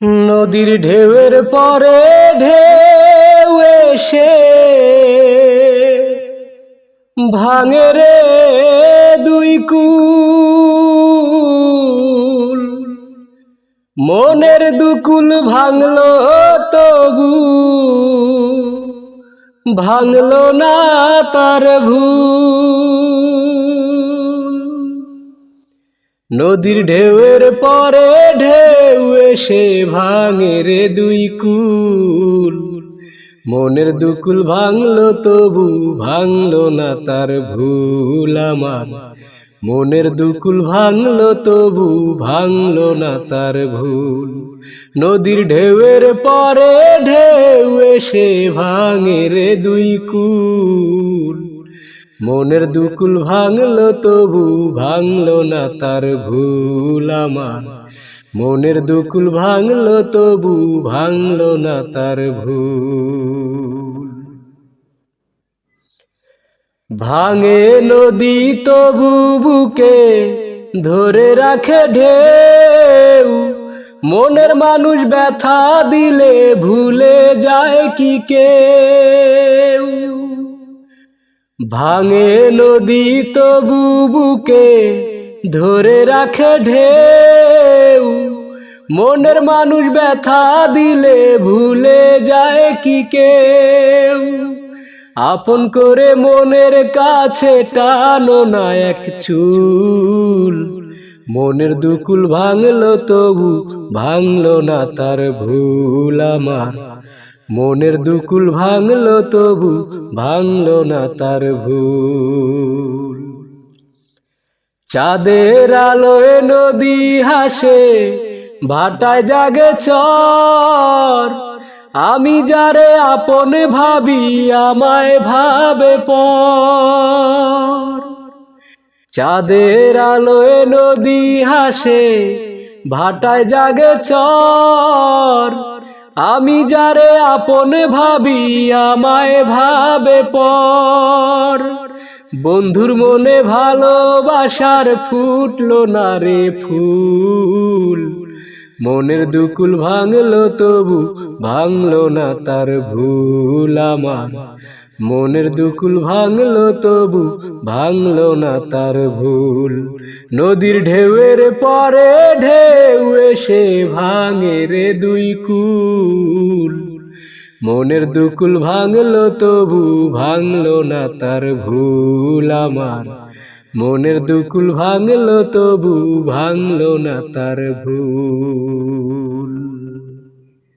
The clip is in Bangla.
নদীর ঢেউয়ের পরে ঢেউ এসে ভাঙে রে দুই কুল, মনের দুকুল ভাঙলো তবু ভাঙলো না তার ভুল। নদীর ঢেউয়ের পরে ঢেউ এসে ভাঙে রে দুই কুল, মনের দুকুল ভাঙলো তবু ভাঙলো না তার ভুল আমার। মনের দুকুল ভাঙলো তবু ভাঙলো না তার ভুল। নদীর ঢেউয়ের পরে ঢেউ এসে ভাঙে রে দুই কুল, মনের দুকুল ভাঙলো তবু ভাঙলো না তার ভুল আমার। মনের দুকুল ভাঙলো তবু ভাঙলো না তার ভুল। ভাঙে নদী তবু বুকে ধরে রাখে ঢেউ, মনের মানুষ ব্যথা দিলে ভুলে যায় কি কেউ। ভাঙে নদী তবু বুকে ধরে রাখে ঢেউ, মনের মানুষ ব্যথা দিলে ভুলে যায় কি কেউ। আপন করে মনের কাছে টানো না এক চুল, মনের দুকুল ভাঙলো তবু ভাঙলো না তার ভুল আমার। মনের দুকুল ভাঙলো তবু ভাঙলো না তার ভুল। চাঁদের আলোয় নদী হাসে ভাটায় জাগে চর, আমি যারে আপন ভাবি আমায় ভাবে পর। চাঁদের আলোয় নদী হাসে ভাটায় জাগে চর, আমি যারে আপন ভাবি আমায় ভাবে পর। বন্ধুর মনে ভালোবাসার ফুটলো না রে ফুল, মনের দুকুল ভাঙলো তবু ভাঙলো না তার ভুল আমার। মনের দুকুল ভাঙলো তবু ভাঙলো না তার ভুল। নদীর ঢেউয়ের পরে ঢেউ এসে ভাঙে রে দুই কুল, মনের দুকুল ভাঙলো তবু ভাঙলো না তার ভুল আমার। মনের দুকুল ভাঙলো তবু ভাঙলো না তার ভুল।